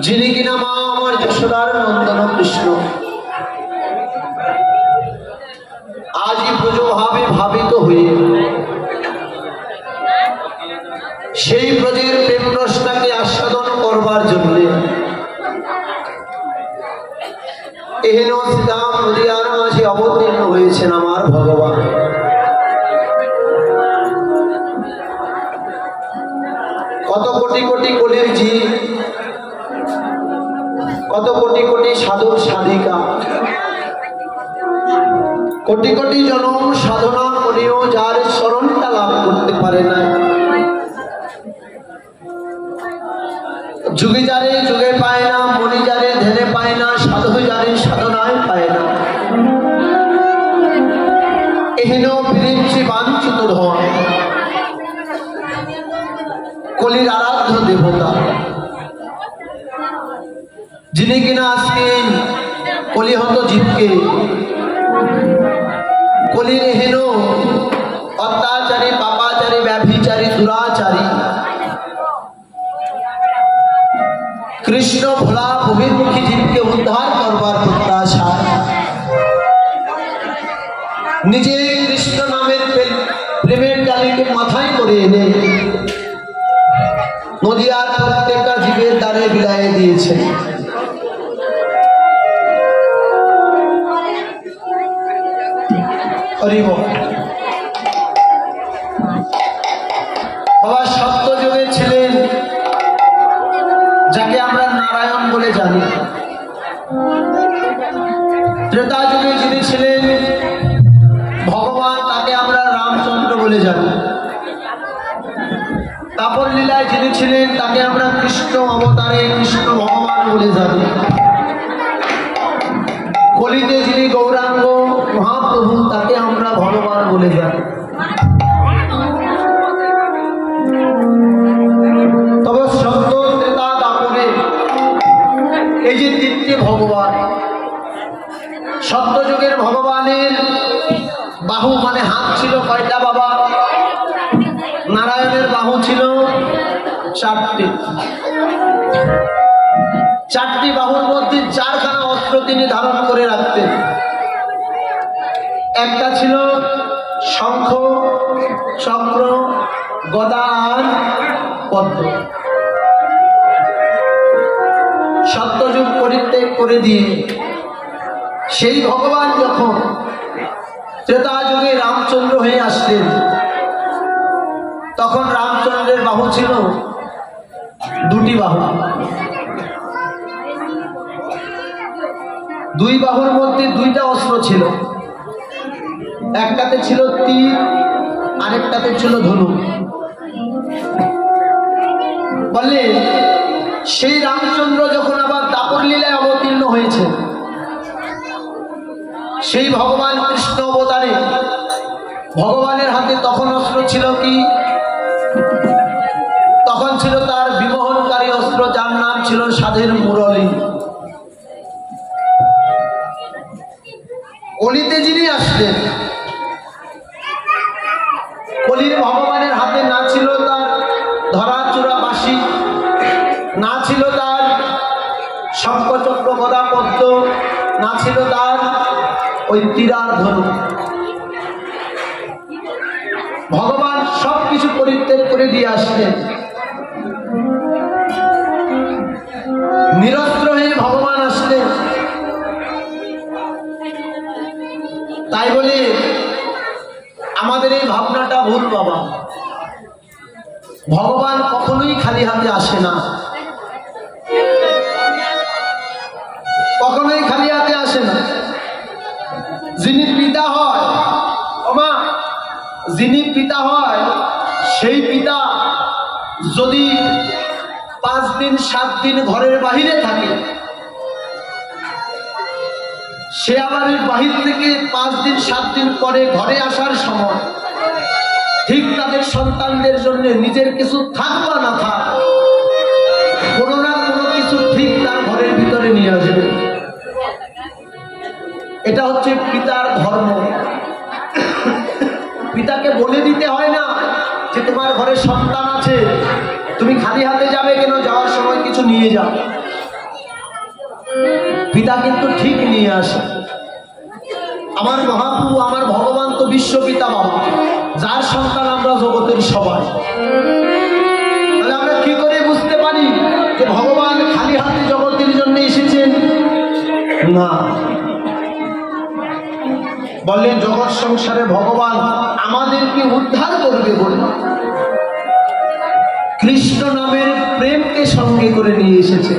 যিনি কিনা মা আমার যশোদার নন্দন কৃষ্ণ, আজই পুজো ভাবে ভাবিত হয়ে সেই ব্রজের প্রেম রসটাকে আস্বাদন করবার জন্য এহেন শ্রীরাম নদিয়ার মাঝে অবতীর্ণ হয়েছেন আমার ভগবান। কত কোটি কোটি কলির জীব, কত কোটি কোটি সাধক সাধিকা, কোটি কোটি জনম সাধনা করেও যার শরণটা লাভ করতে পারে না, যুগে যারে যুগে পায় না, মনি যারে ধ্যানে পায় না, সাধু যারে সাধনায় পায় না, এহেন বিরিঞ্চি বাঞ্ছিত ধন কলির আরাধ্য দেবতা, যিনি কিনা আজকে কলিহত জীবকে কলির হেন অত্যাচারী পাপাচারী ব্যভিচারী দুরাচারী কৃষ্ণ ভোলা বহির্মুখী জীবকে উদ্ধার করবার প্রত্যাশায় নিজে কৃষ্ণ নামের প্রেমের ডালিকে মাথায় করে এনে নদিয়ার প্রত্যেকটা জীবের দ্বারে বিলায়ে দিয়েছে। বাবা সত্য যুগে ছিলেন যাকে আমরা নারায়ণ বলে জানি, ত্রেতা যুগে যিনি ছিলেন ভগবান তাকে আমরা রামচন্দ্র বলে জানি, তাপর লীলায় যিনি ছিলেন তাকে আমরা কৃষ্ণ অবতারে কৃষ্ণ ভগবান বলে জানি, কলিতে যিনি গৌরাঙ্গ মহাপ্রভু তাকে আমরা ভগবান বলে জানি। তবে সত্য ত্রেতা দাপরে এই যে তিনটে ভগবান, সত্য যুগের ভগবানের বাহু মানে হাত ছিল কয়টা বাবা? নারায়ণের বাহু ছিল চারটি, চারটি বাহুর মধ্যে চারখানা অস্ত্র তিনি ধারণ করে রাখতেন। একটা ছিল শঙ্খ, চক্র, গদা আর পদ্ম। সত্যযুগ পরিত্যাগ করে দিয়ে সেই ভগবান যখন ত্রেতা যুগে রামচন্দ্র হয়ে আসলেন, তখন রামচন্দ্রের বাহু ছিল দুটি বাহু, দুই বাহুর মধ্যে দুইটা অস্ত্র ছিল, একটাতে ছিল তীর আরেকটাতে ছিল ধনুক। বললে সেই রামচন্দ্র যখন আবার দাপর লীলায় অবতীর্ণ হয়েছে, সেই ভগবান কৃষ্ণ অবতারে ভগবানের হাতে তখন অস্ত্র ছিল কি? তখন ছিল তার বিমোহনকারী অস্ত্র, যার নাম ছিল সাধের মুরলী। কলিতে যিনি আসলেন, কলির ভগবানের হাতে না ছিল তার ধরাচূড়া বাঁশি, না ছিল তার শঙ্খচক্র গদা পদ্ম, না ছিল তার ওই তীরার ধনুক। ভগবান সবকিছু পরিত্যাগ করে দিয়ে আসলেন, নিরস্ত্র হয়ে ভগবান আসলেন। তাই বলে আমাদের এই ভাবনাটা ভুল বাবা। ভগবান কখনোই খালি হাতে আসে না, কখনোই খালি হাতে আসে না। যিনি পিতা হয়, ওমা যিনি পিতা হয়, সেই পিতা যদি 5 দিন 7 দিন ঘরের বাহিরে থাকে, সে আবার বাহির থেকে 5 দিন 7 দিন পরে ঘরে আসার সময় ঠিক তাদের সন্তানদের জন্য নিজের কিছু থাক বা না থাক, কোনো না কোনো কিছু ঠিক তার ঘরের ভিতরে নিয়ে আসবে। এটা হচ্ছে পিতার ধর্ম। পিতাকে বলে দিতে হয় না যে তোমার ঘরে সন্তান আছে, তুমি খালি হাতে যাবে কেন, যাওয়ার সময় কিছু নিয়ে যাও। পিতা কিন্তু ঠিক নিয়ে আসে। আমার মহাপ্রভু, আমার ভগবান তো বিশ্বপিতা বাবা, যার সন্তান আমরা জগতের সবাই। তাহলে আমরা কি করে বুঝতে পারি যে ভগবান খালি হাতে জগতের জন্য এসেছেন? না, বললেন জগৎ সংসারে ভগবান আমাদেরকে উদ্ধার করবে বলে কৃষ্ণ নামের প্রেমকে সঙ্গে করে নিয়ে এসেছে।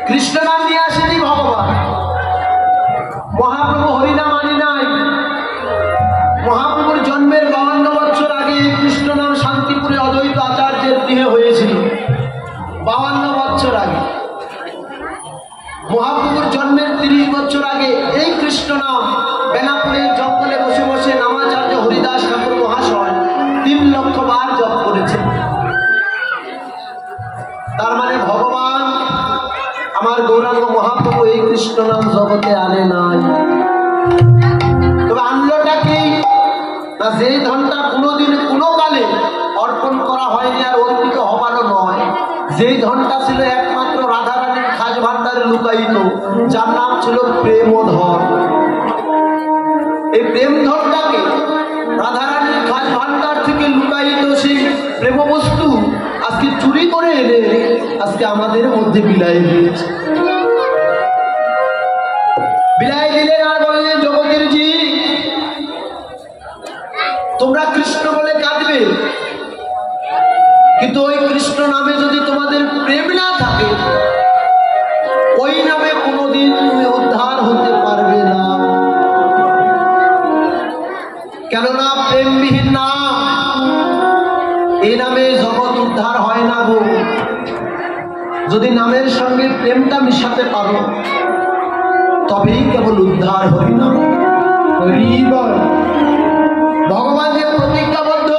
কৃষ্ণ নাম নিয়ে আসেনি ভগবান। মহাপ্রভু হরিনাম আনি নাই। মহাপ্রভুর জন্মের 52 বছর আগে কৃষ্ণ নাম শান্তিপুরে অদ্বৈত আচার্যের গৃহে হয়েছিল। 52 বছর আগে। মহাপ্রভুর জন্মের 30 বছর আগে এই কৃষ্ণ নাম বেনাপুরের জঙ্গলে বসে বসে নামাচার্য হরিদাস ঠাকুর মহাশয় 3 লক্ষ বার জপ করেছেন। তার মানে ভগবান আমার গৌরাঙ্গ মহাপ্রভু এই কৃষ্ণ নাম জগতে আনে নাই। তবে আনলোটা কি না, যেই ধনটা কোনোদিন কোনো কালে অর্পণ করা হয়নি আর অর্পিত হবারও নয়, যেই ধনটা ছিল একমাত্র রাধারানীর খাজ ভান্ডারে লুকায়িত, যার নাম ছিল প্রেম ধন। এই প্রেম ধনটাকে রাধারানীর খাজ ভান্ডার থেকে লুকায়িত সেই প্রেম বস্তু আজকে চুরি করে এনে আজকে আমাদের মধ্যে বিলাই দিয়েছে। বিলাই দিলেন আর বললেন, জগতের জি তোমরা কৃষ্ণ বলে কাঁদবে, কিন্তু ওই কৃষ্ণ নামে যদি তোমাদের প্রেম না থাকে, ওই নামে কোনোদিন তুমি উদ্ধার হতে পারবে না। কেননা প্রেমবিহীন নাম, এই নামে জগৎ উদ্ধার হয় না গো। যদি নামের সঙ্গে প্রেমটা মিশাতে পারো তবেই কেবল উদ্ধার হরিনাম। ভগবান যে প্রতিজ্ঞাবদ্ধ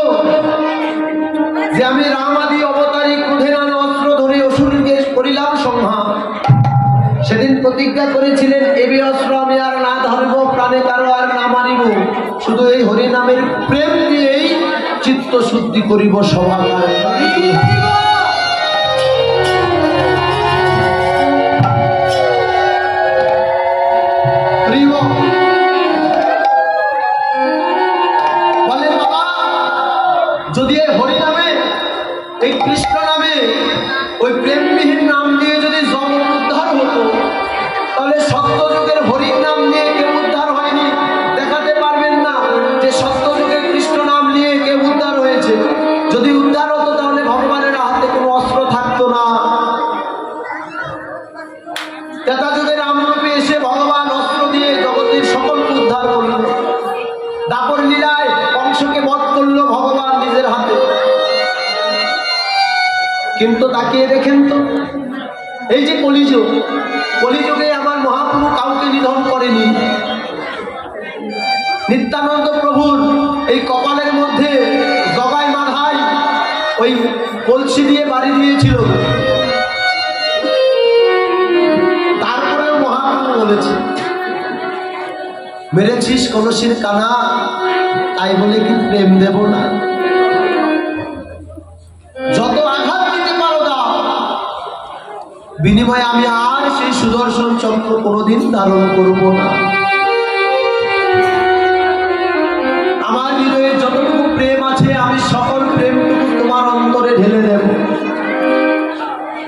যে আমি রাম আদি অবতারী ক্রোধে নানা অস্ত্র ধরে অসুরকে করিলাম সংহার, সেদিন প্রতিজ্ঞা করেছিলেন এবি অস্ত্র আমি আর না ধরব, প্রাণে কারো আর না মারিব, শুধু এই হরিনামের প্রেম দিয়েই চিত্ত শুদ্ধি করিব সবার। বলেন বাবা, যদি এই হরিনামে, এই কৃষ্ণ নামে, ওই প্রেমবিহীন নাম দিয়ে যদি জগৎ উদ্ধার হতো, তাহলে সত্যযুগের হরির নাম নিয়ে কেউ উদ্ধার হয়নি। দেখাতে পারবেন না যে সত্যযুগের কৃষ্ণ নাম নিয়ে কেউ উদ্ধার হয়েছে। যদি উদ্ধার হতো তাহলে ভগবানের হাতে কোনো অস্ত্র থাকতো না। ত্রেতা যুগে রামরূপে এসে ভগবান অস্ত্র দিয়ে জগতের সকলকে উদ্ধার করল। দাপর লীলায় কংসকে বধ করলো ভগবান নিজের হাতে। কিন্তু তাকিয়ে দেখেন তো, এই যে কলিযুগ, কলিযুগে আমার মহাপ্রভু কাউকে নিধন করেনি। নিত্যানন্দ প্রভুর এই কপালের মধ্যে জগাই মাধাই ওই কলসি দিয়ে বাড়ি দিয়েছিল, তারপরেও মহাপ্রভু বলেছে, মেরেছিস কলসির কানা, তাই বলে কি প্রেম দেব না? যত আঘাত দিতে পারো দাও, বিনিময়ে আমি আর সেই সুদর্শন চক্র কোনোদিন ধারণ করব না। আমার হৃদয়ে যতটুকু প্রেম আছে আমি সকল প্রেমটুকু তোমার অন্তরে ঢেলে দেব,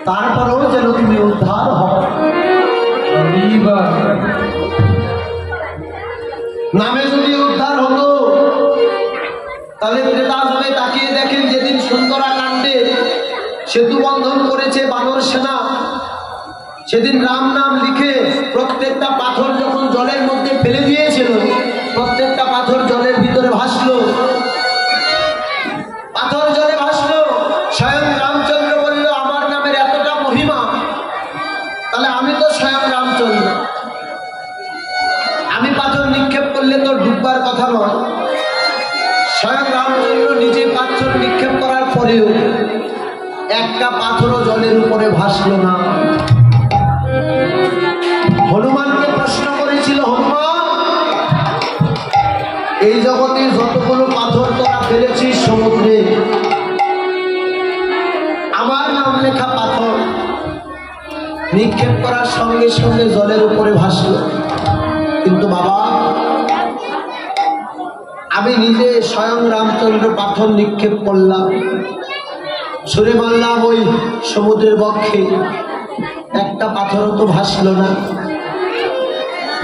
তারপরেও যেন তুমি উদ্ধার হও। নামে যদি উদ্ধার হতো তাহলে ত্রেতা যুগে তাকিয়ে দেখেন, যেদিন সুন্দরা কাণ্ডে সেতু বন্ধন করেছে বানর সেনা, সেদিন রাম নাম লিখে প্রত্যেকটা পাথর যখন জলের মধ্যে ফেলে দিয়েছিল, প্রত্যেকটা পাথর জলের ভিতরে ভাসলো। পাথর জলে ভাসলো। স্বয়ং রামচন্দ্র বলল, আমার নামের এতটা মহিমা, তাহলে আমি তো স্বয়ং রামচন্দ্র, আমি পাথর নিক্ষেপ করলে তো ডুববার কথা নয়। স্বয়ং রামচন্দ্র নিজে পাথর নিক্ষেপ করার পরেও একটা পাথরও জলের উপরে ভাসলো না। হনুমানকে প্রশ্ন করেছিল, হনুমান এই জগতে যতগুলো পাথর তোরা ফেলেছিস সমুদ্রে, আমার নাম লেখা পাথর নিক্ষেপ করার সঙ্গে সঙ্গে জলের উপরে ভাসল। কিন্তু বাবা, আমি নিজে স্বয়ং রামচন্দ্র পাথর নিক্ষেপ করলাম, ছুঁড়ে মারলাম ওই সমুদ্রের বক্ষে, একটা পাথরও তো ভাসল না।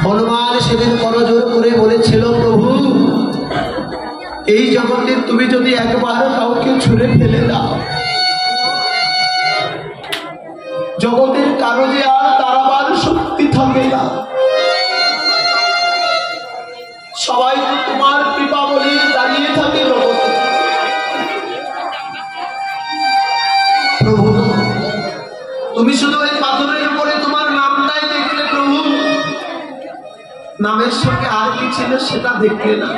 হনুমান সেদিন করজোর করে বলেছিল, প্রভু এই জগতে তুমি যদি একবার কাউকে ছুঁড়ে ফেলে দাও, জগতের কারো যে আর তাড়াবার শক্তি থাকে না। সবাই তোমার কৃপা বলে দাঁড়িয়ে থাকে জগতে। প্রভু তুমি শুধু ওই পাথরের উপরে তোমার নামটাই দেখলে প্রভু, নামের সঙ্গে আর কি ছিল সেটা দেখলে না।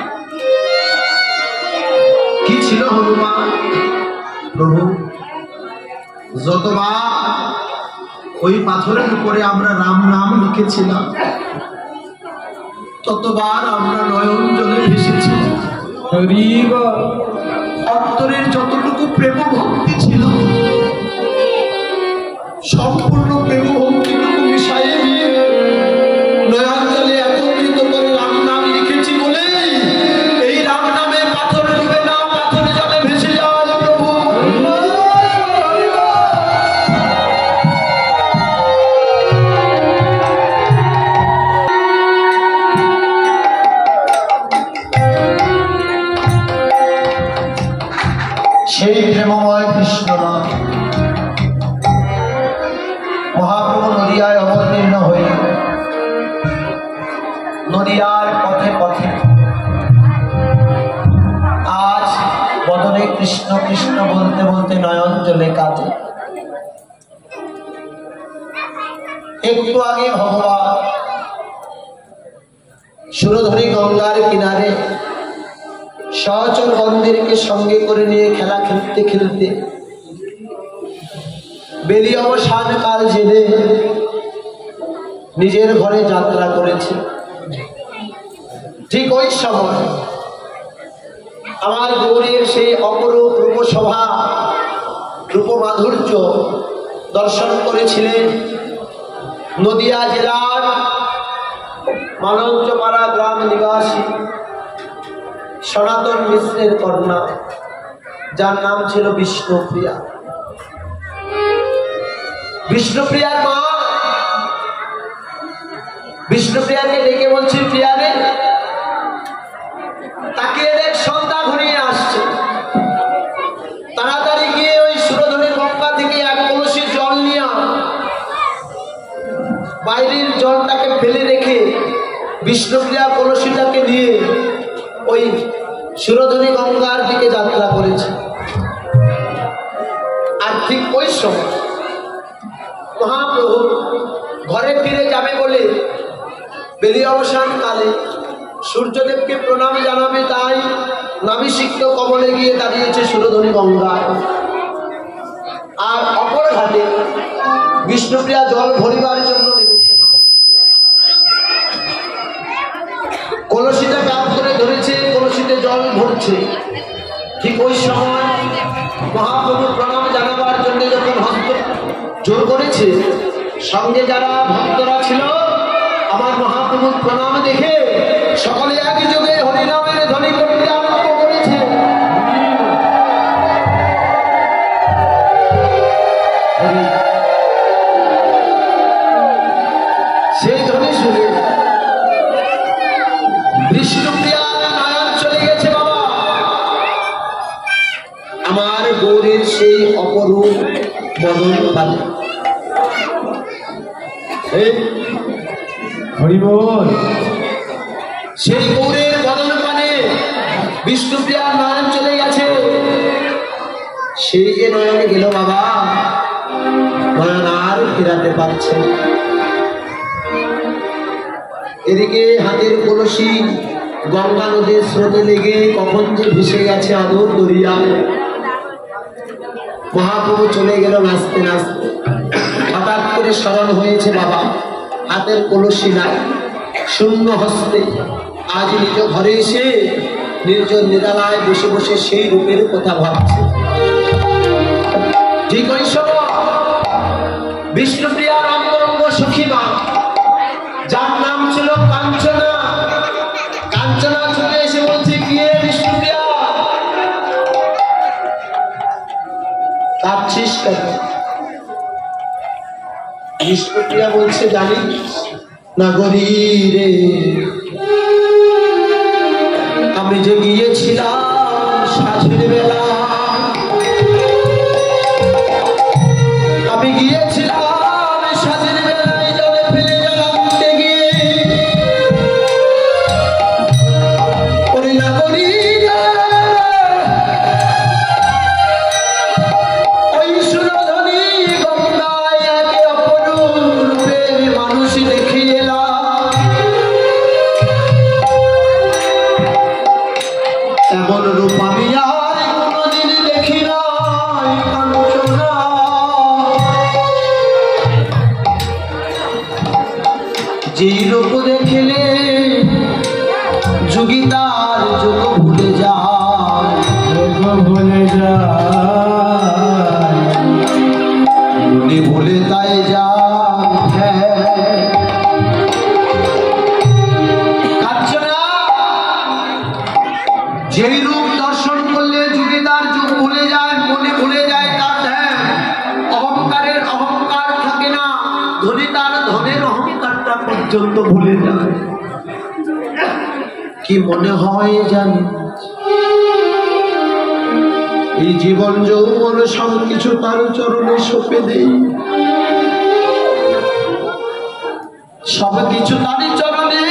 কি ছিল হনুমান? প্রভু যতবার ওই পাথরের উপরে আমরা রাম নাম লিখেছিলাম, ততবার আমরা নয়ন জলে ভেসেছিলাম। অন্তরের যতটুকু প্রেম ভক্তি ছিল, সম্পূর্ণ প্রেম ভক্তিটুকু মিশাইয়ে দিয়ে নয়ন জলে একত্রিত করে রাম নাম লিখেছি বলে এই রাম নামে পাথর ডুবে না, পাথরে জলে ভেসে যায় প্রভু। সেই প্রেমময় কৃষ্ণ নাম মহাপ্রভু নদিয়ায় অবতীর্ণ হয়ে নদিয়ার পথে পথে আজ বদনে কৃষ্ণ কৃষ্ণ বলতে বলতে নয়ন জলে কাঁদে। একটু আগে ভগবান সুরধনী গঙ্গার কিনারে সহচর বন্ধুদেরকে সঙ্গে করে নিয়ে খেলা খেলতে খেলতে বেলি অবসান কাল জেনে নিজের ঘরে যাত্রা করেছে। ঠিক ওই সময় আমার গৌরীর সেই অপরূপ রূপশোভা রূপমাধুর্য দর্শন করেছিলেন নদিয়া জেলার মানঞ্চপাড়া গ্রাম নিবাসী সনাতন মিশ্রের কন্যা, যার নাম ছিল বিষ্ণুপ্রিয়া। বিষ্ণুপ্রিয়ার মা বিষ্ণুপ্রিয়াকে ডেকে বলছে, প্রিয়া রে তাকিয়ে দেখ, সন্ধ্যা ঘনিয়ে আসছে, তাড়াতাড়ি গিয়ে ওই সুরধনী গঙ্গা থেকে এক কলসি জল নিয়ে বাইরের জলটাকে ফেলে রেখে বিষ্ণুপ্রিয়া কলসিটাকে নিয়ে ওই সুরধনী গঙ্গার দিকে যাত্রা করেছে। আর ঠিক ওই সময় মহাপ্রভু ঘরে ফিরে যাবে বলে বেলি অবসান কালে সূর্যদেবকে প্রণাম জানাবে, তাই নাভিসিক্ত কমলে গিয়ে দাঁড়িয়েছে সুরধনী গঙ্গায়। আর অপর ঘাটে বিষ্ণুপ্রিয়া জল ভরিবার জন্য নেমেছে। কলসিটা কাপ করে ধরেছে, কলসিতে জল ভরছে। ঠিক ওই সময় মহাপ্রভু প্রণাম জানাবার জন্য যখন হস্ত জোর করেছে, সঙ্গে যারা ভক্তরা ছিল আমার মহাপ্রভুর প্রণাম দেখে সকলে একযোগে হরিনামের ধ্বনি করতে আরম্ভ করেছে। সেই ধ্বনি শুনে বিষ্ণুপ্রিয়া নয়ন চলে গেছে। বাবা, আমার গৌরীর সেই অপরূপ বদন পালে সেই গৌরের বদন পানে বিষ্ণুপ্রিয়া নয়ন চলে গেছে। সেই যে নয়ন গেল বাবা, নয়ন আর ফেরাতে পারছে। এদিকে হাতের কলসি গঙ্গা নদীর স্রোতে লেগে কখন যে ভেসে গেছে আদর দরিয়া। মহাপ্রভু চলে গেল নাচতে নাচতে। হঠাৎ করে স্মরণ হয়েছে বাবা, হাতের কলসি নাই, শূন্য হস্তে আজ নিজ ঘরে এসে নির্জন নিরালায় বসে বসে সেই রূপের কথা ভাবছে। ঠিক ওই সময় কেন? বিষ্ণুপ্রিয়া বলছে জানিস না গরি রে, আমি যে গিয়েছিলাম সাঁঝের বেলা, আমি গিয়েছিলাম সাঁঝের বেলায় জলে ফেলে জ্বালাতে গিয়ে ওরে নাগরী ওই সুরধনী গঙ্গায় একে অপরূপ রূপের মানুষ দেখে এলাম। এমন রূপ আমি আর কোনদিন দেখি নাই কাঞ্চনা, যেই রূপ দেখলে যোগী তার যোগ ভুলে যায়, ভুলে যায় মনে ভুলে তাই যায়। কাঞ্চনা, যেই রূপ দর্শন করলে যোগী তার যোগ ভুলে যায়, মনে ভুলে যায় তার ধ্যান, অহংকারের অহংকার থাকে না, ধনী তার ধনের অহংকারটা পর্যন্ত ভুলে যায়। কি মনে হয় জানি এই জীবন যৌবন সব কিছু তার চরণে সঁপে দেই, সব কিছু তারই চরণে